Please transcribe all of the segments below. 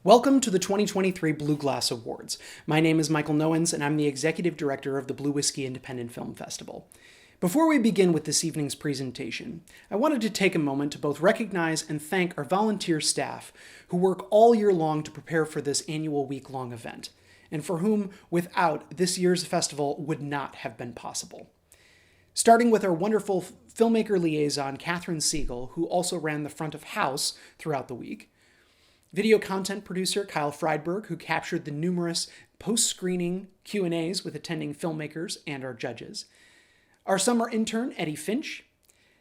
Welcome to the 2023 Blue Glass Awards. My name is Michael Nowens, and I'm the Executive Director of the Blue Whiskey Independent Film Festival. Before we begin with this evening's presentation, I wanted to take a moment to both recognize and thank our volunteer staff who work all year long to prepare for this annual week-long event, and for whom, without, this year's festival would not have been possible. Starting with our wonderful filmmaker liaison, Catherine Siegel, who also ran the front of house throughout the week, video content producer Kyle Friedberg, who captured the numerous post-screening Q&As with attending filmmakers and our judges, our summer intern Eddie Finch,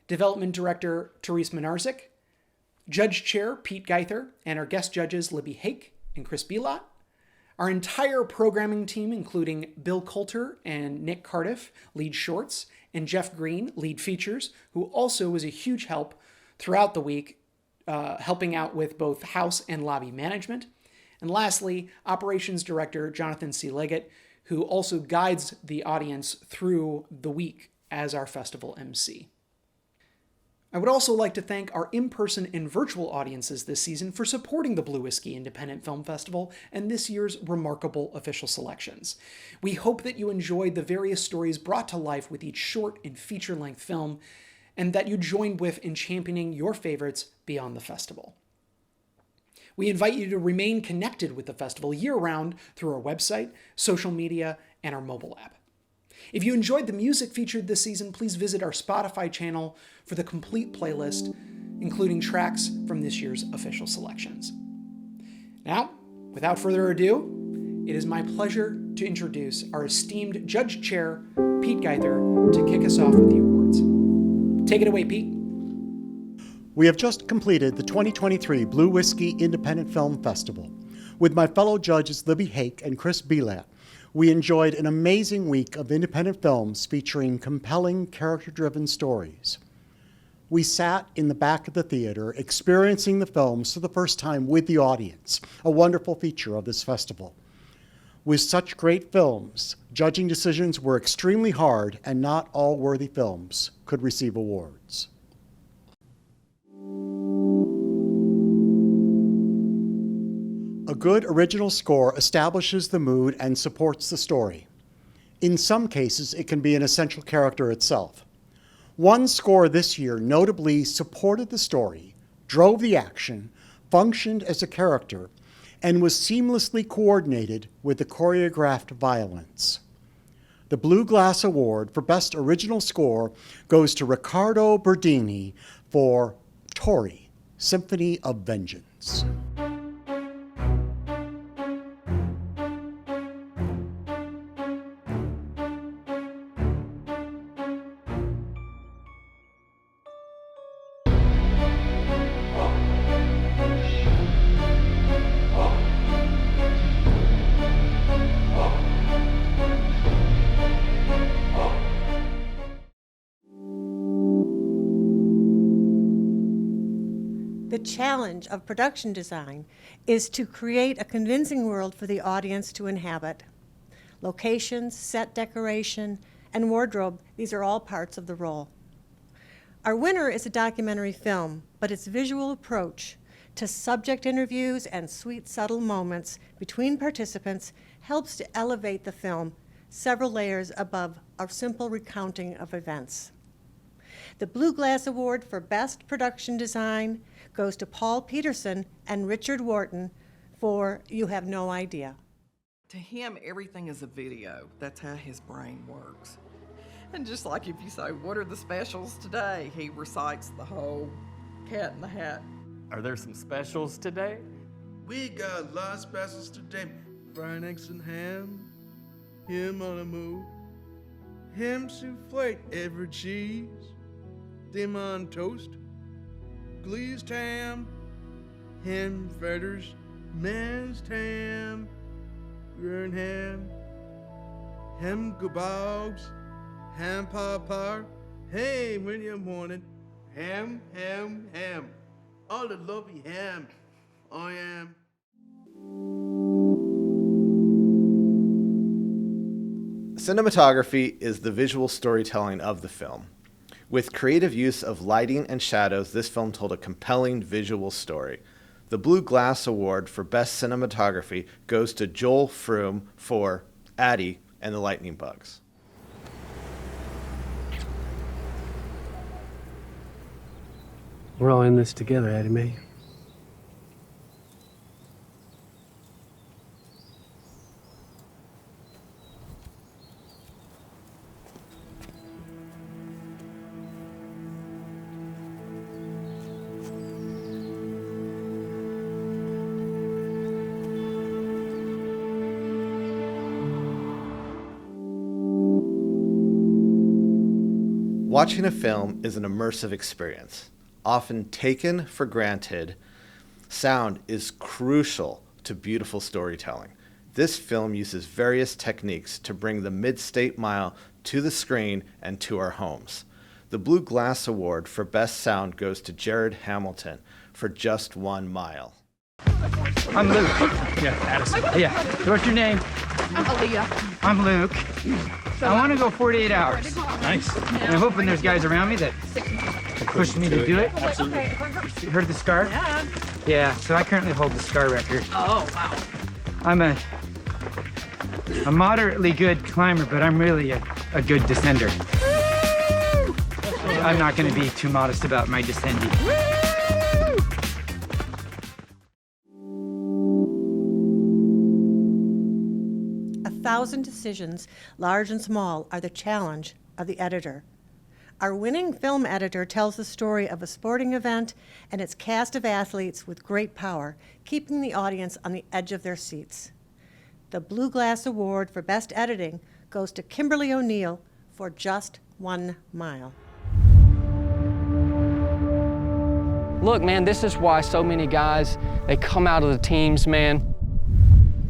development director Therese Minarzik, judge chair Pete Geither, and our guest judges Libby Hake and Chris Belot, our entire programming team, including Bill Coulter and Nick Cardiff, lead shorts, and Jeff Green, lead features, who also was a huge help throughout the week, helping out with both house and lobby management. And lastly, operations director Jonathan C. Leggett, who also guides the audience through the week as our festival MC. I would also like to thank our in-person and virtual audiences this season for supporting the Blue Whiskey Independent Film Festival and this year's remarkable official selections. We hope that you enjoyed the various stories brought to life with each short and feature-length film, and that you join BWiFF in championing your favorites beyond the festival. We invite you to remain connected with the festival year-round through our website, social media, and our mobile app. If you enjoyed the music featured this season, please visit our Spotify channel for the complete playlist, including tracks from this year's official selections. Now, without further ado, it is my pleasure to introduce our esteemed Judge Chair, Pete Geither, to kick us off with the awards. Take it away, Pete. We have just completed the 2023 Blue Whiskey Independent Film Festival. With my fellow judges Libby Hake and Chris Belot, we enjoyed an amazing week of independent films featuring compelling, character-driven stories. We sat in the back of the theater experiencing the films for the first time with the audience, a wonderful feature of this festival. With such great films, judging decisions were extremely hard, and not all worthy films could receive awards. A good original score establishes the mood and supports the story. In some cases, it can be an essential character itself. One score this year notably supported the story, drove the action, functioned as a character, and was seamlessly coordinated with the choreographed violence. The Blue Glass Award for Best Original Score goes to Riccardo Berdini for Tori, Symphony of Vengeance. The challenge of production design is to create a convincing world for the audience to inhabit. Locations, set decoration, and wardrobe, these are all parts of the role. Our winner is a documentary film, but its visual approach to subject interviews and sweet, subtle moments between participants helps to elevate the film several layers above a simple recounting of events. The Blue Glass Award for Best Production Design goes to Paul Peterson and Richard Wharton for You Have No Idea. To him, everything is a video. That's how his brain works. And just like if you say, what are the specials today? He recites the whole Cat in the Hat. Are there some specials today? We got a lot of specials today. Fried eggs and ham, ham on the move, ham souffle, every cheese, dim on toast, glazed ham, ham fritters, mashed ham, green ham, ham kebabs, ham pie, hey, when you want it, ham, ham, ham, all the lovely ham, I am. Cinematography is the visual storytelling of the film. With creative use of lighting and shadows, this film told a compelling visual story. The Blue Glass Award for Best Cinematography goes to Joel Froome for Addie and the Lightning Bugs. We're all in this together, Addie Mae. Watching a film is an immersive experience, often taken for granted. Sound is crucial to beautiful storytelling. This film uses various techniques to bring the Mid-State Mile to the screen and to our homes. The Blue Glass Award for Best Sound goes to Jared Hamilton for Just 1 Mile. I'm Luke. Yeah, Addison. Yeah. So what's your name? I'm Aaliyah. I'm Luke. I want to go 48 hours. Nice. And I'm hoping there's guys around me that push me to do it. Absolutely. You heard the SCAR? Yeah. Yeah, so I currently hold the SCAR record. Oh, wow. I'm a moderately good climber, but I'm really a good descender. I'm not going to be too modest about my descending. 1,000 decisions, large and small, are the challenge of the editor. Our winning film editor tells the story of a sporting event and its cast of athletes with great power, keeping the audience on the edge of their seats. The Blue Glass Award for Best Editing goes to Kimberly O'Neill for Just 1 Mile. Look, man, this is why so many guys, they come out of the teams, man.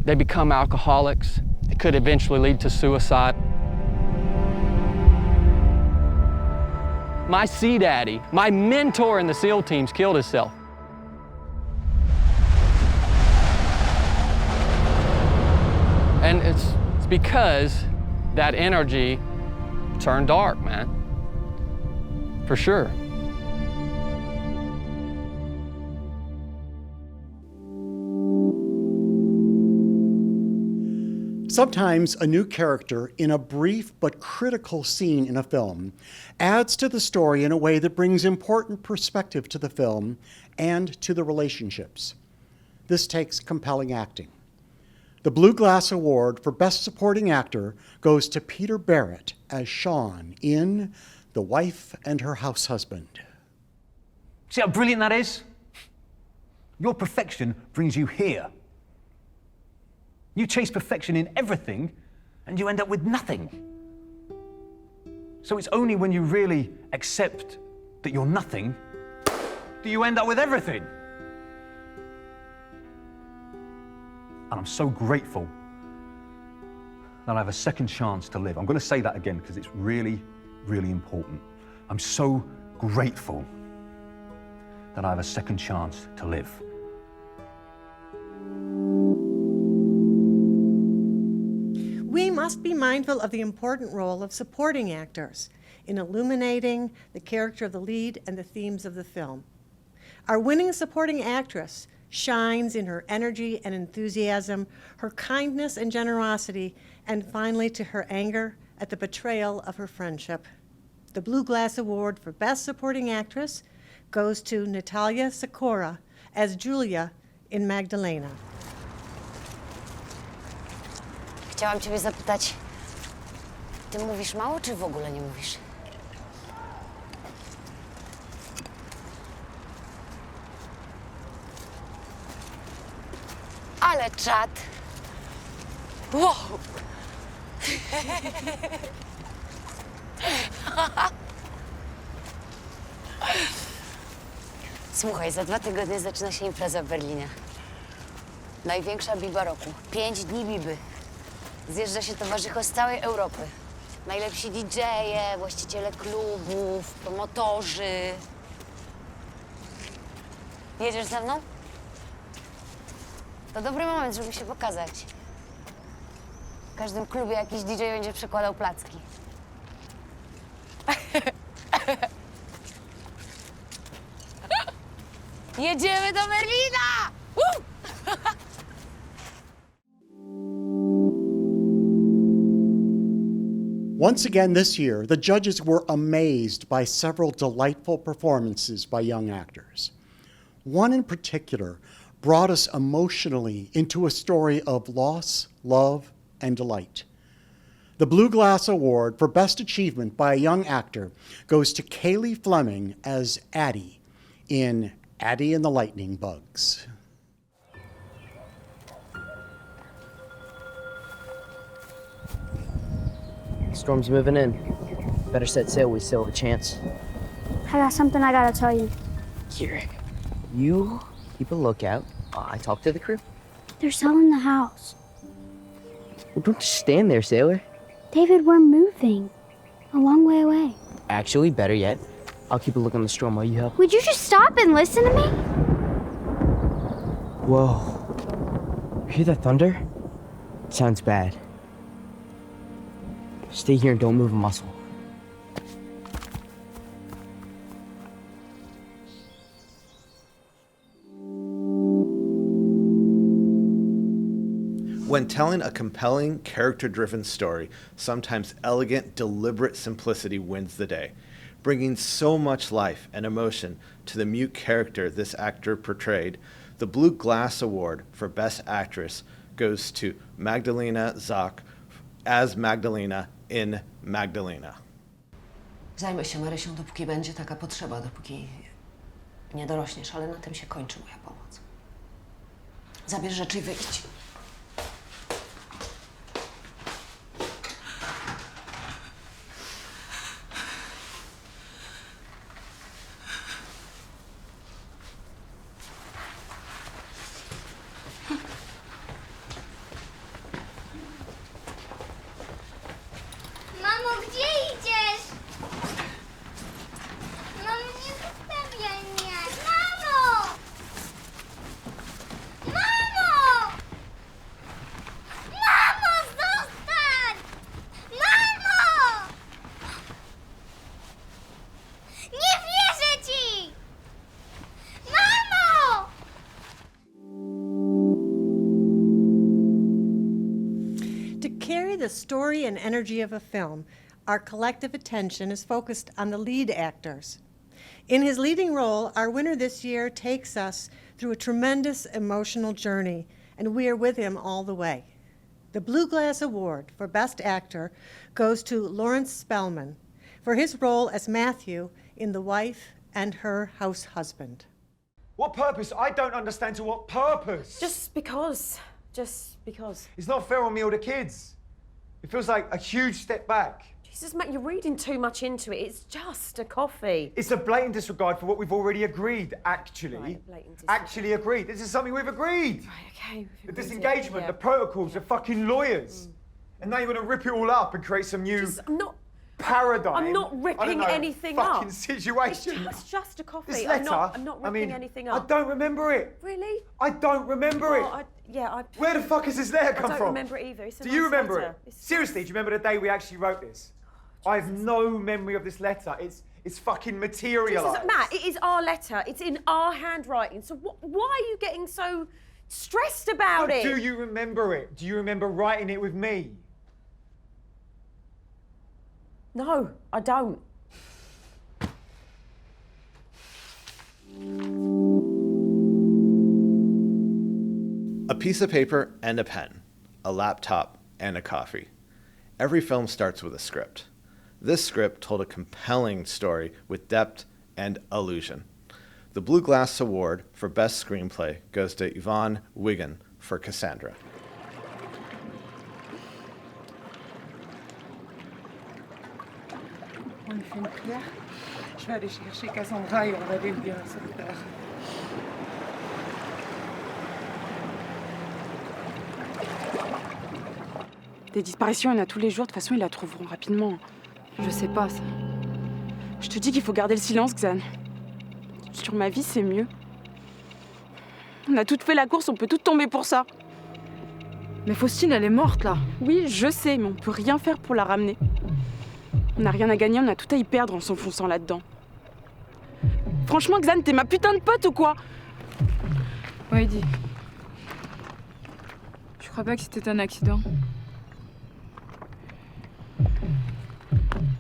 They become alcoholics. It could eventually lead to suicide. My sea daddy, my mentor in the SEAL teams, killed himself. And it's because that energy turned dark, man. For sure. Sometimes a new character in a brief but critical scene in a film adds to the story in a way that brings important perspective to the film and to the relationships. This takes compelling acting. The Blue Glass Award for Best Supporting Actor goes to Peter Barrett as Sean in The Wife and Her House Husband. See how brilliant that is? Your perfection brings you here. You chase perfection in everything, and you end up with nothing. So it's only when you really accept that you're nothing do you end up with everything. And I'm so grateful that I have a second chance to live. I'm going to say that again because it's really, really important. I'm so grateful that I have a second chance to live. We must be mindful of the important role of supporting actors in illuminating the character of the lead and the themes of the film. Our winning supporting actress shines in her energy and enthusiasm, her kindness and generosity, and finally to her anger at the betrayal of her friendship. The Blue Glass Award for Best Supporting Actress goes to Natalia Sikora as Julia in Magdalena. Chciałam ciebie zapytać, ty mówisz mało, czy w ogóle nie mówisz? Ale czad. Wow. Słuchaj, za 2 tygodnie zaczyna się impreza w Berlinie. Największa biba roku. 5 dni biby. Zjeżdża się towarzycho z całej Europy. Najlepsi DJ-e, właściciele klubów, promotorzy. Jedziesz ze mną? To dobry moment, żeby się pokazać. W każdym klubie jakiś DJ będzie przekładał placki. Jedziemy do Berlina! Woo! Once again this year, the judges were amazed by several delightful performances by young actors. One in particular brought us emotionally into a story of loss, love, and delight. The Blue Glass Award for Best Achievement by a Young Actor goes to Kaylee Fleming as Addie in Addie and the Lightning Bugs. Storm's moving in. Better set sail, we still have a chance. I got something I gotta tell you. Here, you keep a lookout. I talk to the crew. They're selling the house. Well, don't just stand there, sailor. David, we're moving. A long way away. Actually, better yet, I'll keep a look on the storm while you help. Would you just stop and listen to me? Whoa. You hear that thunder? It sounds bad. Stay here and don't move a muscle. When telling a compelling, character-driven story, sometimes elegant, deliberate simplicity wins the day, bringing so much life and emotion to the mute character this actor portrayed. The Blue Glass Award for Best Actress goes to Magdalena Zock as Magdalena in Magdalena. Zajmę się Marysią, dopóki będzie taka potrzeba, dopóki nie dorośniesz, ale na tym się kończy moja pomoc. Zabierz rzeczy i wyjdź. Mamo, gdzie idziesz? Mamo, nie zostawiaj mnie! Mamo! Mamo! Mamo, zostań! Mamo! Nie wierzę ci! Mamo! To carry the story and energy of a film, our collective attention is focused on the lead actors. In his leading role, our winner this year takes us through a tremendous emotional journey, and we are with him all the way. The Blue Glass Award for Best Actor goes to Lawrence Spellman for his role as Matthew in The Wife and Her House Husband. What purpose? I don't understand to what purpose. Just because. Just because. It's not fair on me or the kids. It feels like a huge step back. Jesus, Matt, you're reading too much into it. It's just a coffee. It's a blatant disregard for what we've already agreed, actually. Right, a blatant disregard. Actually agreed. This is something we've agreed. Right, okay. The disengagement, the protocols, the fucking lawyers. And now you want to rip it all up and create some new... I'm not... paradigm. I'm not I don't ripping know, anything fucking up. situation. It's just a coffee. This letter, I'm not ripping anything up. I don't remember it. Really? I don't remember it. Where the fuck has this letter come from? I don't remember it either. It's a Do you nice remember letter. it? Seriously, do you remember the day we actually wrote this? I have no memory of this letter. It's fucking materialised. Jesus, Matt, it is our letter. It's in our handwriting. So why are you getting so stressed about it? Do you remember it? Do you remember writing it with me? No, I don't. A piece of paper and a pen, a laptop and a coffee. Every film starts with a script. This script told a compelling story with depth and illusion. The Blue Glass Award for Best Screenplay goes to Yvonne Wigan for Cassandra. Je vais aller chercher Cassandra et on va aller bien à cette heure. Des disparitions, il y en a tous les jours. De toute façon, ils la trouveront rapidement. Je sais pas, ça. Je te dis qu'il faut garder le silence, Xan. Sur ma vie, c'est mieux. On a toutes fait la course, on peut toutes tomber pour ça. Mais Faustine, elle est morte, là. Oui, je sais, mais on peut rien faire pour la ramener. On n'a rien à gagner, on a tout à y perdre en s'enfonçant là-dedans. Franchement, Xan, t'es ma putain de pote ou quoi? Ouais, dis. Je crois pas que c'était un accident.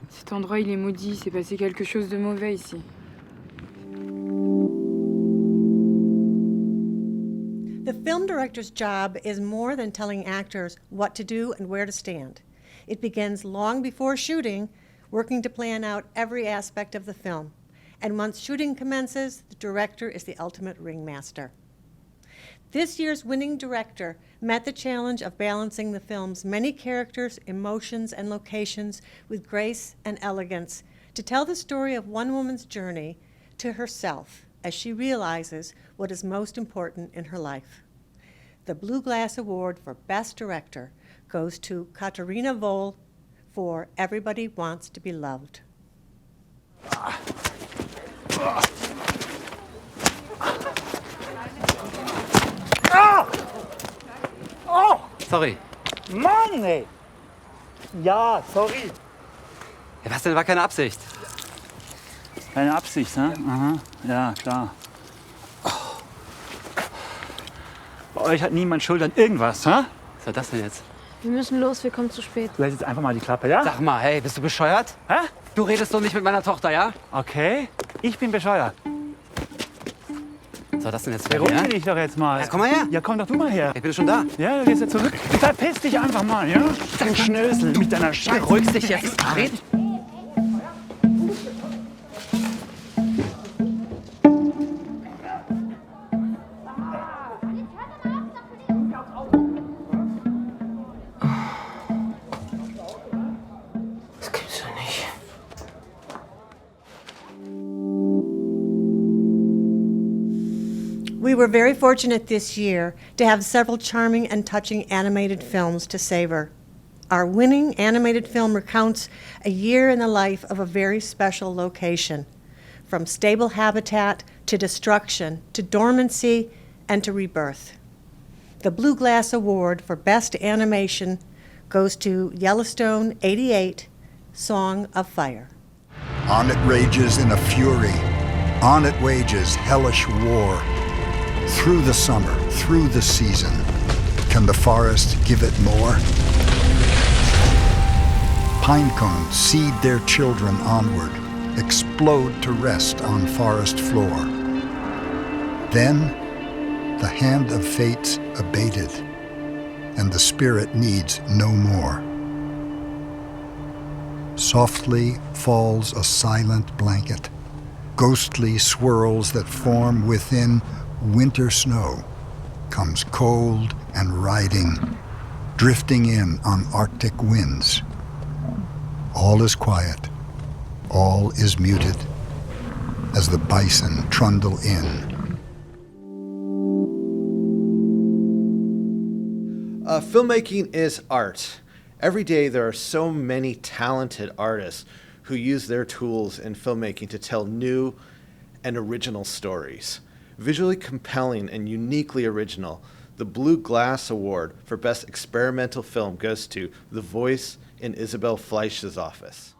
Cet endroit, il est maudit. Il s'est passé quelque chose de mauvais ici. The film director's job is more than telling actors what to do and where to stand. It begins long before shooting, working to plan out every aspect of the film. And once shooting commences, the director is the ultimate ringmaster. This year's winning director met the challenge of balancing the film's many characters, emotions, and locations with grace and elegance to tell the story of one woman's journey to herself as she realizes what is most important in her life. The Blue Glass Award for Best Director goes to Katarina Vohl for Everybody Wants to Be Loved. Oh! Sorry. Mann, ey! Ja, sorry. Ja, was denn, war keine Absicht? Keine Absicht, ne? Aha, ja, klar. Bei euch hat niemand Schuld an irgendwas, hä? Was soll das denn jetzt? Wir müssen los, wir kommen zu spät. Du hältst jetzt einfach mal die Klappe, ja? Sag mal, hey, bist du bescheuert? Hä? Du redest doch nicht mit meiner Tochter, ja? Okay, ich bin bescheuert. Was soll das denn jetzt werden, Beruhige dich doch jetzt mal. Ja, komm mal her. Ja, komm doch du mal her. Ich bin schon da. Ja, du gehst jetzt zurück. Verpiss dich einfach mal, ja? Dein Schnösel mit deiner Scheiße. Beruhigst dich jetzt. Red. Das gibt's doch nicht. We were very fortunate this year to have several charming and touching animated films to savor. Our winning animated film recounts a year in the life of a very special location, from stable habitat to destruction to dormancy and to rebirth. The Blue Glass Award for Best Animation goes to Yellowstone 88, Song of Fire. On it rages in a fury, on it wages hellish war. Through the summer, through the season, can the forest give it more? Pine cones seed their children onward, explode to rest on forest floor. Then, the hand of fate's abated, and the spirit needs no more. Softly falls a silent blanket, ghostly swirls that form within winter snow, comes cold and riding, drifting in on Arctic winds. All is quiet, all is muted, as the bison trundle in. Filmmaking is art, Every day there are so many talented artists who use their tools in filmmaking to tell new and original stories. Visually compelling and uniquely original, the Blue Glass Award for Best Experimental Film goes to The Voice in Isabel Fleisch's office.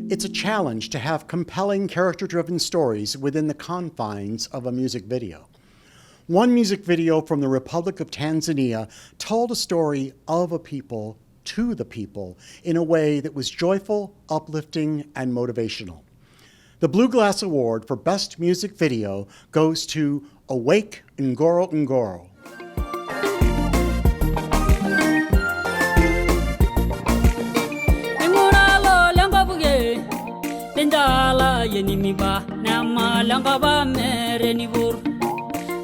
It's a challenge to have compelling character-driven stories within the confines of a music video. One music video from the Republic of Tanzania told a story of a people to the people in a way that was joyful, uplifting, and motivational. The Blue Glass Award for Best Music Video goes to Awake Ngoro Ngoro. Ndala yenimiba nama langaba mere nibur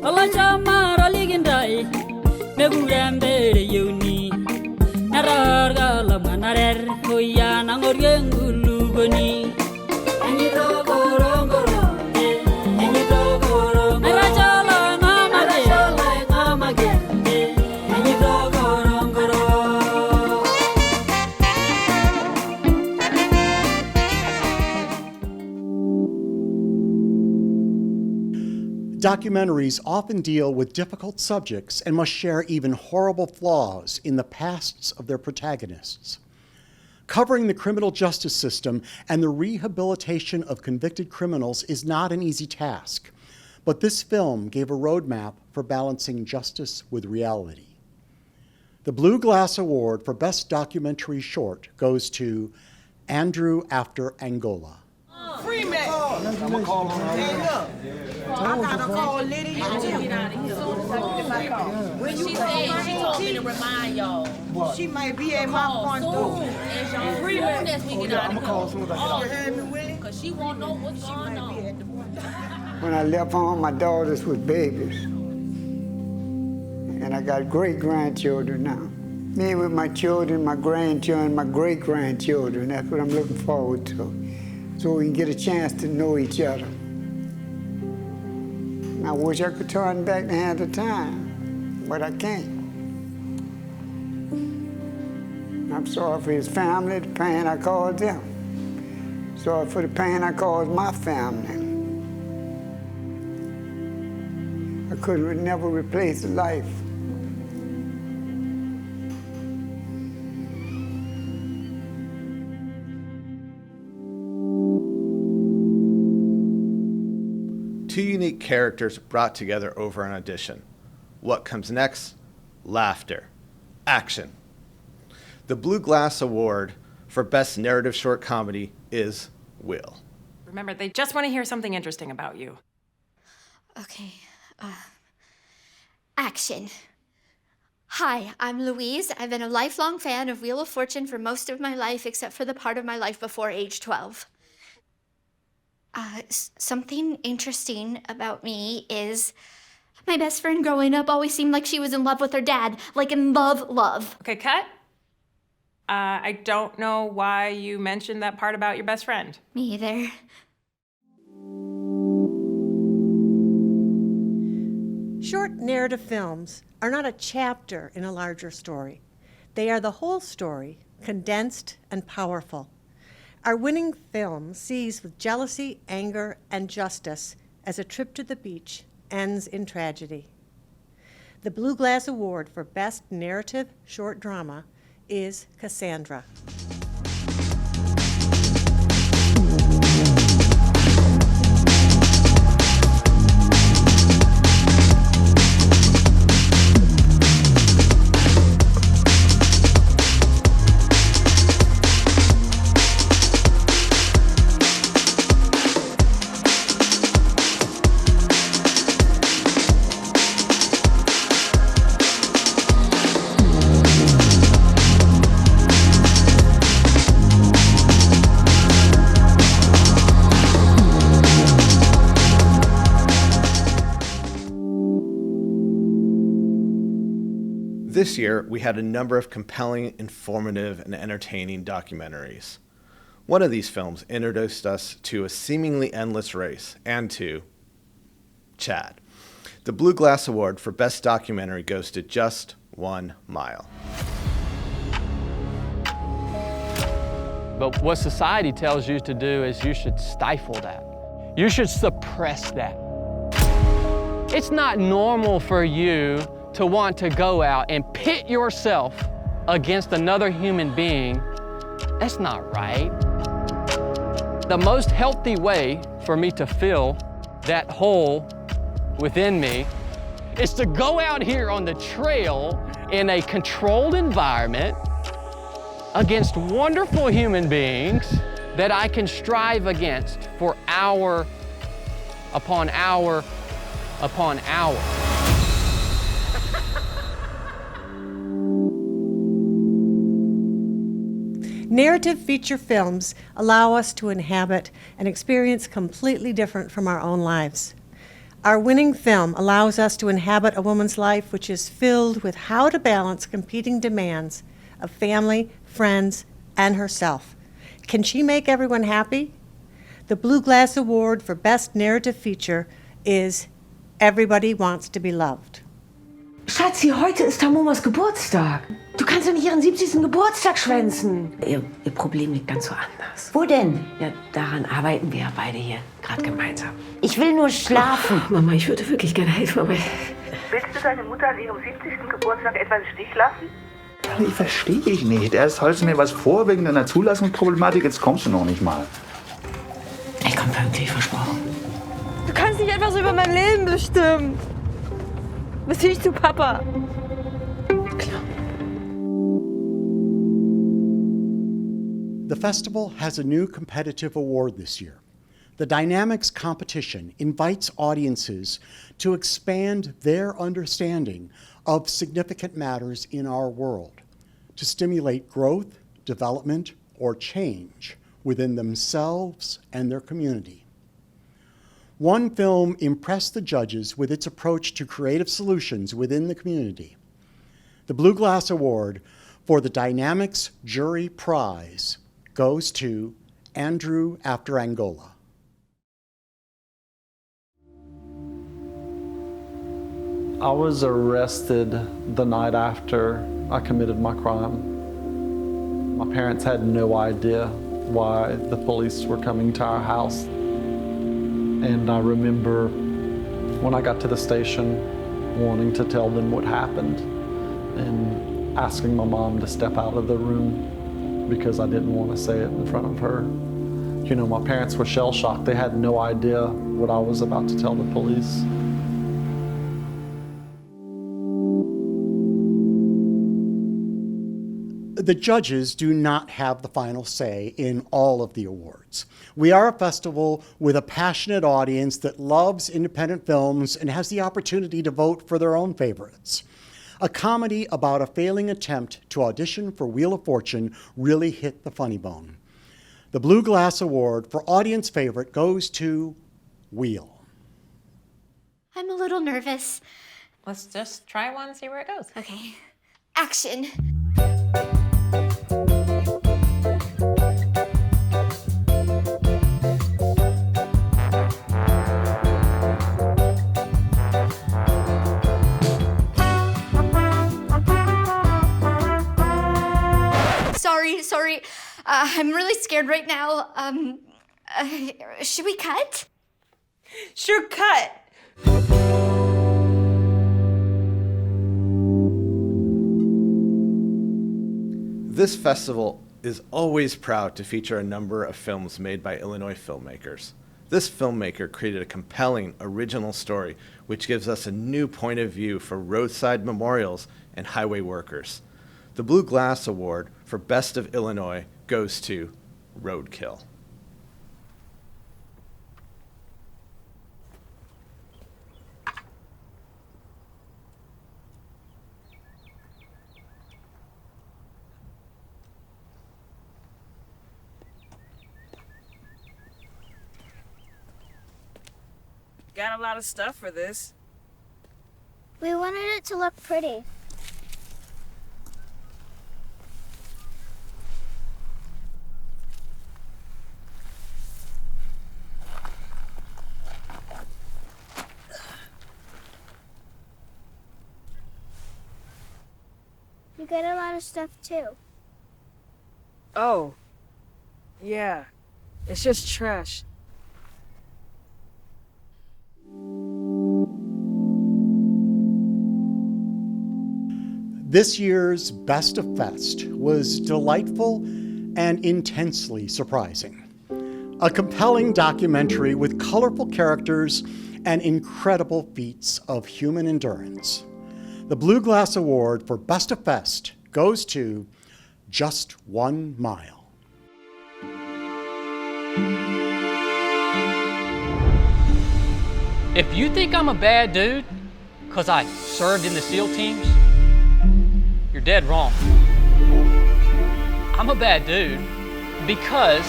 Allah chamara ligindai megurembere yuni nararga lamanarer koya nangorgengulu goni anyito korongoro anyito korongoro narajala ngamage anyito korongoro. Documentaries often deal with difficult subjects and must share even horrible flaws in the pasts of their protagonists. Covering the criminal justice system and the rehabilitation of convicted criminals is not an easy task, but this film gave a roadmap for balancing justice with reality. The Blue Glass Award for Best Documentary Short goes to Andrew After Angola. Free me. I'm gonna call on her. I gotta call Liddy. When she said, she told me to remind y'all. She might be at my front door. Free me. I'm gonna call as soon as I get out. You heard me, Willie? Because she won't know what's going on. When I left home, my daughters was babies. And I got great-grandchildren now. Me with my children, my grandchildren, my great-grandchildren. That's what I'm looking forward to. So we can get a chance to know each other. And I wish I could turn back the hand of time, but I can't. I'm sorry for his family, the pain I caused them. Sorry for the pain I caused my family. I could never replace life. Two unique characters brought together over an audition. What comes next? Laughter. Action. The Blue Glass Award for Best Narrative Short Comedy is Will. Remember, they just want to hear something interesting about you. Okay. Action. Hi, I'm Louise. I've been a lifelong fan of Wheel of Fortune for most of my life, except for the part of my life before age 12. Something interesting about me is my best friend growing up always seemed like she was in love with her dad, like in love. Okay, cut. I don't know why you mentioned that part about your best friend. Me either. Short narrative films are not a chapter in a larger story. They are the whole story, condensed and powerful. Our winning film sees with jealousy, anger, and justice as a trip to the beach ends in tragedy. The Blue Glass Award for Best Narrative Short Drama is Cassandra. This year, we had a number of compelling, informative, and entertaining documentaries. One of these films introduced us to a seemingly endless race and to Chad. The Blue Glass Award for Best Documentary goes to Just 1 Mile. But what society tells you to do is you should stifle that. You should suppress that. It's not normal for you to want to go out and pit yourself against another human being. That's not right. The most healthy way for me to fill that hole within me is to go out here on the trail in a controlled environment against wonderful human beings that I can strive against for hour upon hour upon hour. Narrative feature films allow us to inhabit an experience completely different from our own lives. Our winning film allows us to inhabit a woman's life which is filled with how to balance competing demands of family, friends, and herself. Can she make everyone happy? The Blue Glass Award for Best Narrative Feature is Everybody Wants to Be Loved. Schatzi, heute ist Tamomas Geburtstag. Du kannst doch nicht ihren 70. Geburtstag schwänzen. Ihr Problem liegt ganz so anders. Wo denn? Ja, daran arbeiten wir ja beide hier gerade gemeinsam. Ich will nur schlafen. Oh, Mama, ich würde wirklich gerne helfen, aber... Willst du deine Mutter an ihrem 70. Geburtstag etwa im Stich lassen? Ich verstehe ich nicht. Erst hältst du mir was vor wegen deiner Zulassungsproblematik, jetzt kommst du noch nicht mal. Ich komme pünktlich, versprochen. Du kannst nicht einfach so über mein Leben bestimmen. Was will ich zu Papa? The festival has a new competitive award this year. The Dynamics competition invites audiences to expand their understanding of significant matters in our world, to stimulate growth, development, or change within themselves and their community. One film impressed the judges with its approach to creative solutions within the community. The Blue Glass Award for the Dynamics Jury Prize goes to Andrew After Angola. I was arrested the night after I committed my crime. My parents had no idea why the police were coming to our house. And I remember when I got to the station wanting to tell them what happened and asking my mom to step out of the room because I didn't want to say it in front of her. You know, my parents were shell-shocked. They had no idea what I was about to tell the police. The judges do not have the final say in all of the awards. We are a festival with a passionate audience that loves independent films and has the opportunity to vote for their own favorites. A comedy about a failing attempt to audition for Wheel of Fortune really hit the funny bone. The Blue Glass Award for audience favorite goes to Wheel. I'm a little nervous. Let's just try one, see where it goes. Okay. Action. Sorry. I'm really scared right now. Should we cut? Sure, cut. This festival is always proud to feature a number of films made by Illinois filmmakers. This filmmaker created a compelling, original story which gives us a new point of view for roadside memorials and highway workers. The Blue Glass Award for Best of Illinois goes to Roadkill. Got a lot of stuff for this. We wanted it to look pretty. get a lot of stuff too. Oh. Yeah. It's just trash. This year's Best of Fest was delightful and intensely surprising. A compelling documentary with colorful characters and incredible feats of human endurance. The Blue Glass Award for Best of Fest goes to Just 1 Mile. If you think I'm a bad dude because I served in the SEAL teams, you're dead wrong. I'm a bad dude because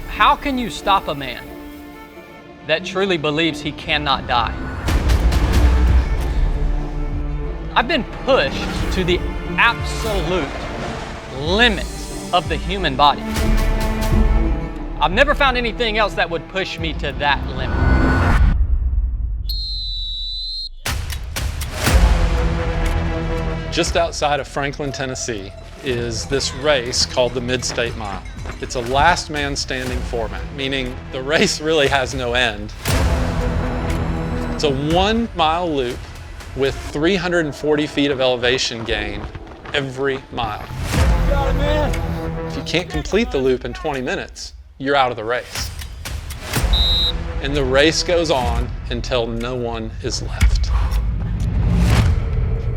how can you stop a man that truly believes he cannot die? I've been pushed to the absolute limits of the human body. I've never found anything else that would push me to that limit. Just outside of Franklin, Tennessee, is this race called the Mid-State Mile. It's a last man standing format, meaning the race really has no end. It's a 1 mile loop with 340 feet of elevation gain every mile. Got it, man. If you can't complete the loop in 20 minutes, you're out of the race. And the race goes on until no one is left.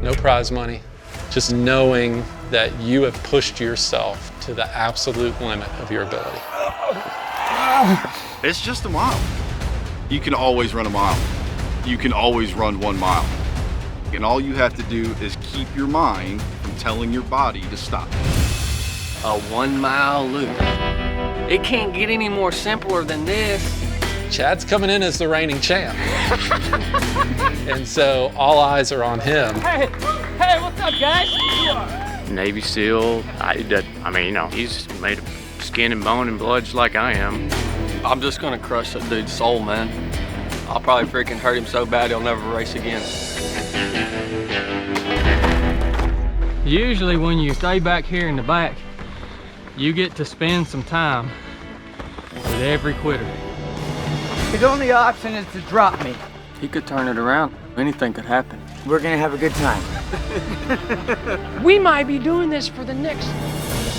No prize money, just knowing that you have pushed yourself to the absolute limit of your ability. It's just a mile. You can always run a mile. You can always run 1 mile. And all you have to do is keep your mind from telling your body to stop. A 1 mile loop. It can't get any more simpler than this. Chad's coming in as the reigning champ. And so all eyes are on him. Hey, what's up, guys? Navy SEAL, he's made of skin and bone and blood just like I am. I'm just gonna crush that dude's soul, man. I'll probably freaking hurt him so bad he'll never race again. Usually when you stay back here in the back, you get to spend some time with every quitter. His only option is to drop me. He could turn it around. Anything could happen. We're gonna have a good time. We might be doing this for the next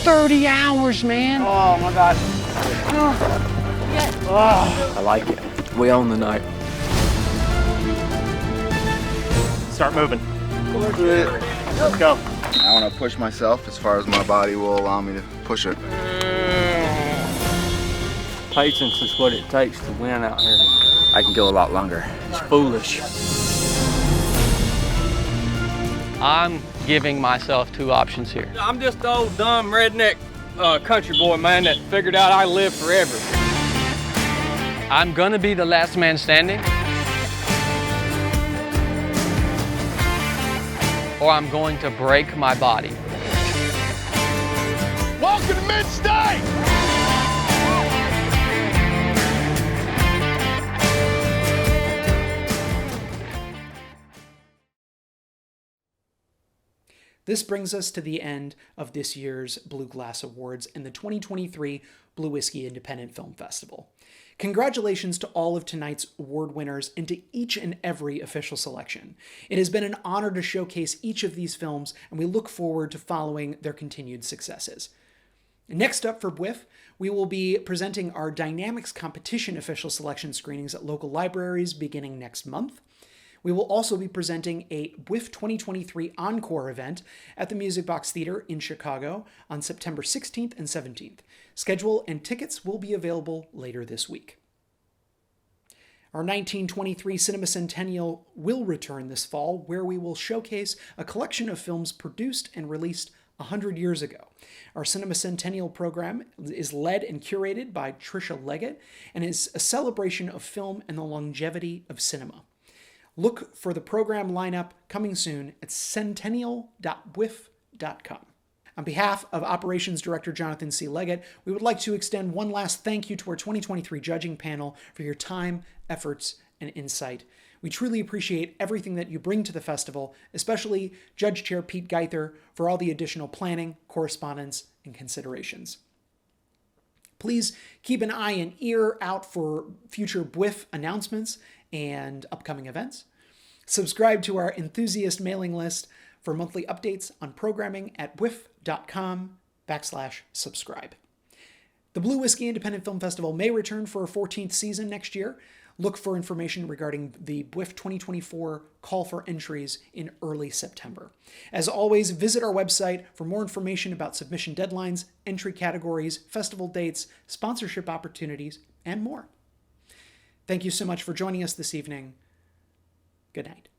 30 hours, man. Oh my God. Oh. I like it. We own the night. Start moving. Let's go. I want to push myself as far as my body will allow me to push it. Patience is what it takes to win out here. I can go a lot longer. It's foolish. I'm giving myself 2 options here. I'm just the old dumb redneck country boy, man, that figured out I live forever. I'm gonna be the last man standing, or I'm going to break my body. Welcome to Mid-State! This brings us to the end of this year's Blue Glass Awards and the 2023 Blue Whiskey Independent Film Festival. Congratulations to all of tonight's award winners and to each and every official selection. It has been an honor to showcase each of these films, and we look forward to following their continued successes. Next up for BWiFF, we will be presenting our Dynamics Competition official selection screenings at local libraries beginning next month. We will also be presenting a BWiFF 2023 Encore event at the Music Box Theater in Chicago on September 16th and 17th. Schedule and tickets will be available later this week. Our 1923 Cinema Centennial will return this fall, where we will showcase a collection of films produced and released 100 years ago. Our Cinema Centennial program is led and curated by Tricia Leggett and is a celebration of film and the longevity of cinema. Look for the program lineup coming soon at centennial.bwiff.com. On behalf of Operations Director Jonathan C. Leggett, we would like to extend one last thank you to our 2023 judging panel for your time, efforts, and insight. We truly appreciate everything that you bring to the festival, especially Judge Chair Pete Geither for all the additional planning, correspondence, and considerations. Please keep an eye and ear out for future BWiFF announcements and upcoming events. Subscribe to our enthusiast mailing list for monthly updates on programming at bwiff.com/subscribe. The Blue Whiskey Independent Film Festival may return for a 14th season next year. Look for information regarding the BWiFF 2024 call for entries in early September. As always, visit our website for more information about submission deadlines, entry categories, festival dates, sponsorship opportunities, and more. Thank you so much for joining us this evening. Good night.